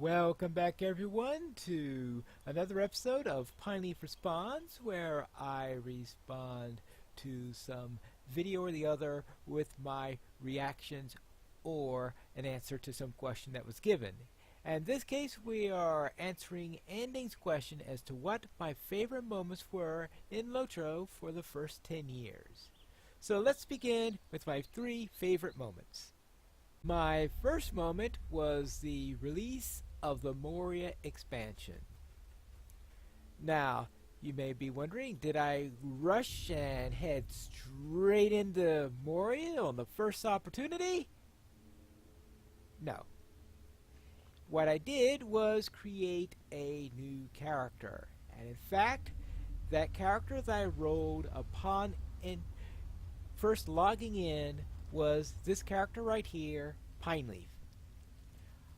Welcome back everyone to another episode of Pineleaf Responds, where I respond to some video or the other with my reactions or an answer to some question that was given. And in this case we are answering Ending's question as to what my favorite moments were in LOTRO for the first 10 years. So let's begin with my 3 favorite moments. My first moment was the release of the Moriya expansion. Now, you may be wondering, did I rush and head straight into Moriya on the first opportunity? No. What I did was create a new character. And in fact, that character that I rolled upon first logging in was this character right here, Pineleaf.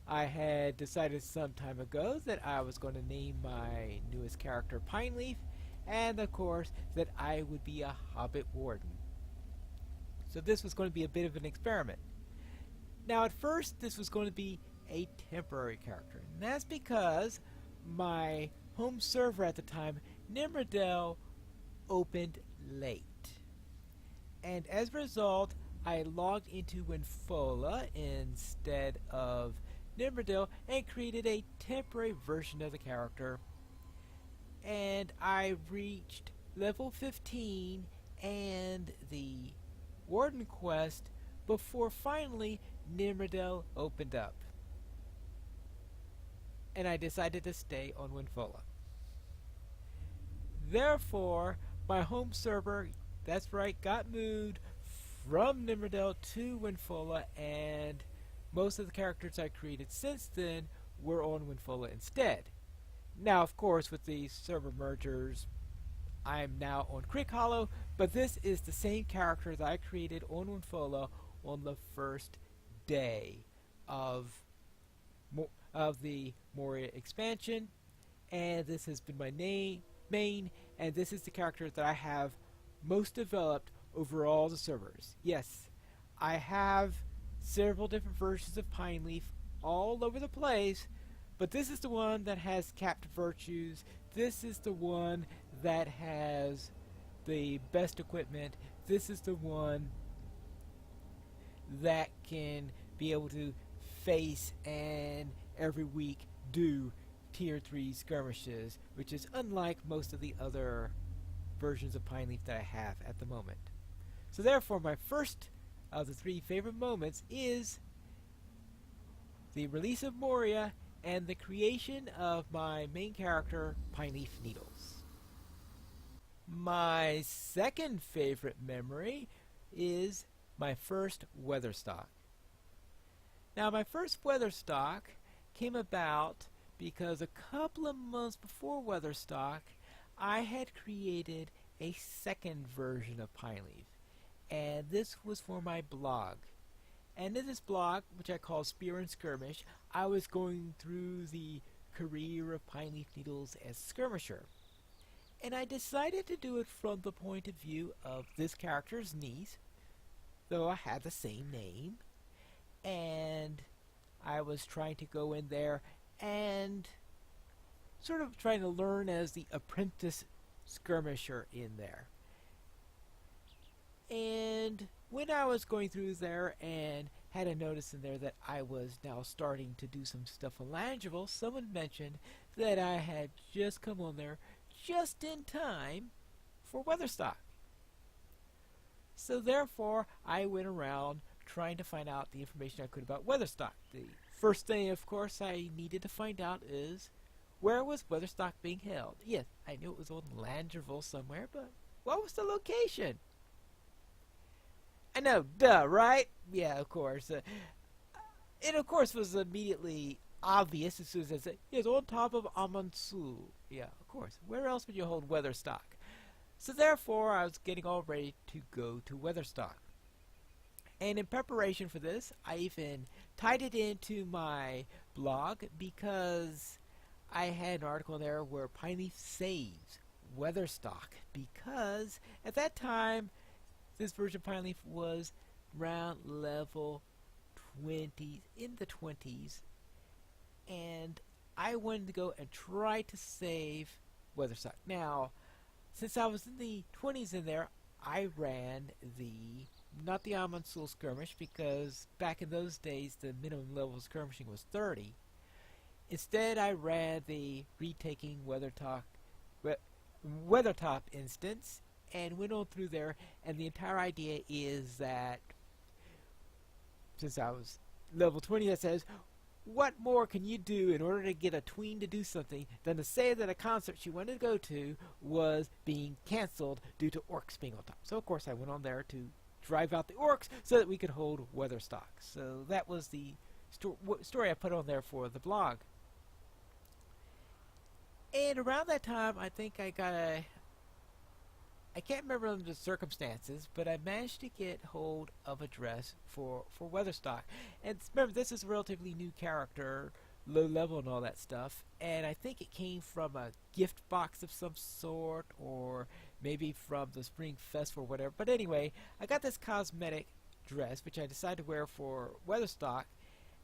I had decided some time ago that I was going to name my newest character Pineleaf, and of course that I would be a Hobbit Warden. So this was going to be a bit of an experiment. Now at first this was going to be a temporary character, and that's because my home server at the time, Nimrodel, opened late. And as a result, I logged into Winfola instead of Nimrodel and created a temporary version of the character. And I reached level 15 and the Warden quest before finally Nimrodel opened up. And I decided to stay on Winfola. Therefore, my home server, that's right, got moved from Nimrodel to Winfola, and most of the characters I created since then were on Winfola instead. Now, of course, with the server mergers, I'm now on CrickHollow, but this is the same character that I created on Winfola on the first day of the Moriya expansion, and this has been my main, and this is the character that I have most developed over all the servers. Yes, I have several different versions of Pineleaf all over the place, but this is the one that has capped virtues. This is the one that has the best equipment. This is the one that can be able to face and every week do tier 3 skirmishes, which is unlike most of the other versions of Pineleaf that I have at the moment. So therefore, my first of the 3 favorite moments is the release of Moriya and the creation of my main character, Pineleaf Needles. My second favorite memory is my first Weatherstock. Now, my first Weatherstock came about because a couple of months before Weatherstock, I had created a second version of Pineleaf, and this was for my blog. And in this blog, which I call Spear and Skirmish, I was going through the career of Pineleaf Needles as skirmisher. And I decided to do it from the point of view of this character's niece, though I had the same name, and I was trying to go in there and sort of trying to learn as the apprentice skirmisher in there. And when I was going through there and had a notice in there that I was now starting to do some stuff on Langeval, someone mentioned that I had just come on there just in time for Weatherstock. So therefore, I went around trying to find out the information I could about Weatherstock. The first thing, of course, I needed to find out is, where was Weatherstock being held? Yes, I knew it was on Langeval somewhere, but what was the location? I know, duh, right? Yeah, of course. It, of course, was immediately obvious as soon as I said, yes, on top of Amansu. Yeah, of course. Where else would you hold Weatherstock? So therefore, I was getting all ready to go to Weatherstock. And in preparation for this, I even tied it into my blog because I had an article there where Pineleaf saves Weatherstock, because at that time this version of Pineleaf was around level 20s, in the 20s, and I wanted to go and try to save Weatherstock. Now, since I was in the 20s in there, I ran not the Almond Soul skirmish, because back in those days the minimum level of skirmishing was 30. Instead, I ran the retaking Weathertop instance and went on through there, and the entire idea is that since I was level 20, that says, what more can you do in order to get a tween to do something than to say that a concert she wanted to go to was being canceled due to orcs being on top? So of course I went on there to drive out the orcs so that we could hold Weatherstock. So that was the story I put on there for the blog. And around that time, I think I can't remember the circumstances, but I managed to get hold of a dress for Weatherstock. And remember, this is a relatively new character, low level and all that stuff, and I think it came from a gift box of some sort, or maybe from the Spring Festival or whatever. But anyway, I got this cosmetic dress, which I decided to wear for Weatherstock.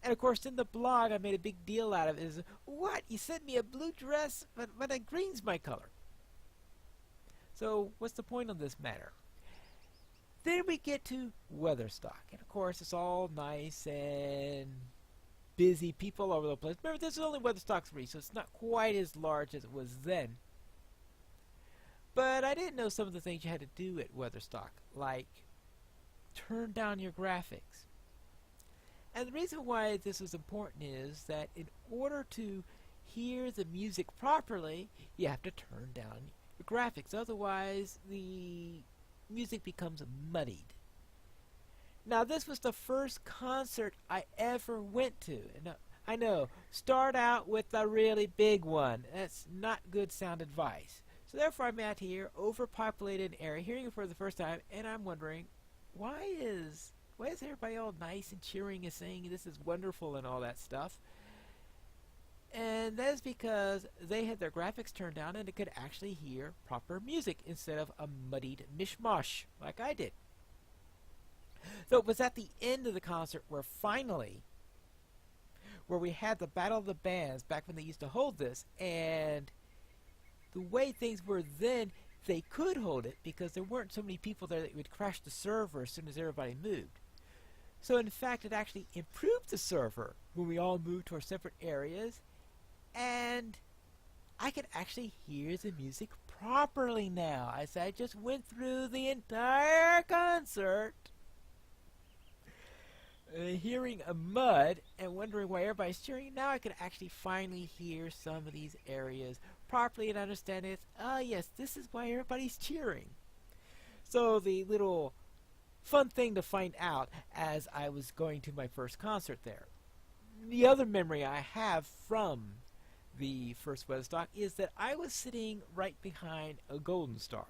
And of course, in the blog, I made a big deal out of it. Is, what? You sent me a blue dress, but a green's my color. So, what's the point of this matter? Then we get to Weatherstock. And of course, it's all nice and busy, people all over the place. Remember, this is only Weatherstock 3, so it's not quite as large as it was then. But I didn't know some of the things you had to do at Weatherstock, like turn down your graphics. And the reason why this is important is that in order to hear the music properly, you have to turn down your graphics. Otherwise, the music becomes muddied. Now, this was the first concert I ever went to. And I know, start out with the really big one. That's not good sound advice. So therefore, I'm out here, overpopulated area, hearing it for the first time, and I'm wondering, why is everybody all nice and cheering and saying this is wonderful and all that stuff? And that is because they had their graphics turned down and they could actually hear proper music instead of a muddied mishmash like I did. So it was at the end of the concert where we had the Battle of the Bands back when they used to hold this, and the way things were then, they could hold it because there weren't so many people there that it would crash the server as soon as everybody moved. So in fact, it actually improved the server when we all moved to our separate areas, and I could actually hear the music properly now. As I just went through the entire concert hearing a mud and wondering why everybody's cheering. Now I could actually finally hear some of these areas properly and understand it. Ah, yes, this is why everybody's cheering. So the little fun thing to find out as I was going to my first concert there. The other memory I have from the first Weatherstock is that I was sitting right behind a Golden Star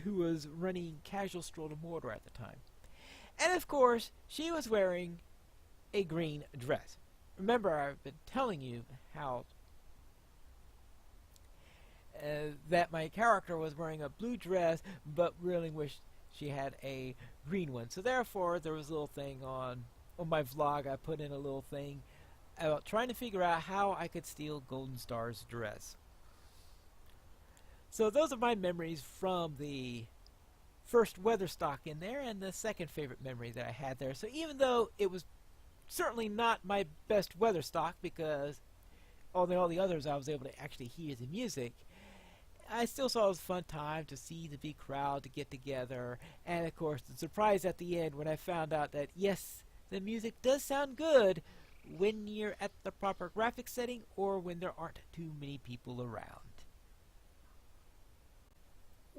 who was running Casual Stroll to Mordor at the time. And of course, she was wearing a green dress. Remember, I've been telling you how that my character was wearing a blue dress, but really wished she had a green one. So therefore, there was a little thing on my vlog. I put in a little thing about trying to figure out how I could steal Golden Star's dress. So those are my memories from the first Weatherstock in there, and the second favorite memory that I had there. So even though it was certainly not my best Weatherstock, because all the others I was able to actually hear the music, I still saw it was a fun time to see the big crowd to get together, and of course the surprise at the end when I found out that yes, the music does sound good when you're at the proper graphics setting or when there aren't too many people around.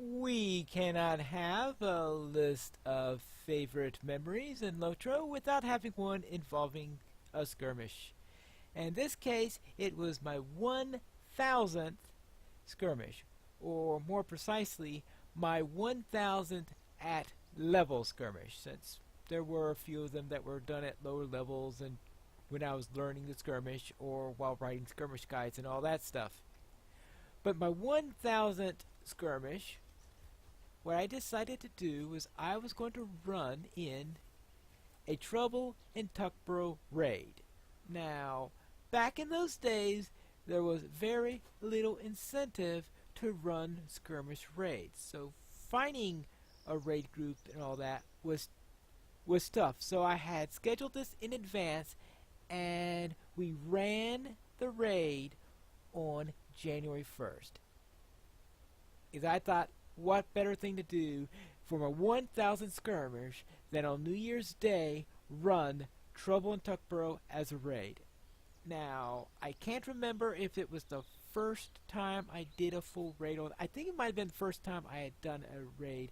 We cannot have a list of favorite memories in LOTRO without having one involving a skirmish. In this case, it was my 1000th skirmish, or more precisely, my 1000th at level skirmish, since there were a few of them that were done at lower levels and when I was learning the skirmish or while writing skirmish guides and all that stuff. But my 1000th skirmish, what I decided to do was I was going to run in a Trouble in Tuckborough raid. Now, back in those days, there was very little incentive to run skirmish raids. So finding a raid group and all that was tough. So I had scheduled this in advance, and we ran the raid on January 1st. Because I thought, what better thing to do for my 1,000 skirmish than on New Year's Day run Trouble in Tuckborough as a raid. Now, I can't remember if it was the first time I did a full raid on. I think it might have been the first time I had done a raid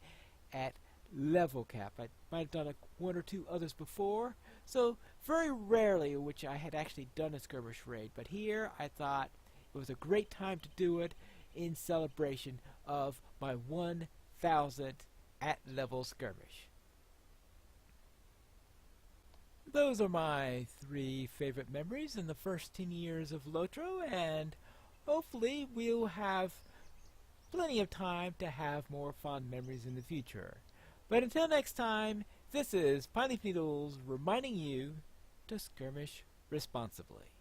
at level cap. I might have done one or two others before, so very rarely which I had actually done a skirmish raid. But here I thought it was a great time to do it in celebration of my 1,000th at level skirmish. Those are my 3 favorite memories in the first 10 years of LOTRO, and hopefully we'll have plenty of time to have more fond memories in the future. But until next time, this is Pineleaf Needles reminding you to skirmish responsibly.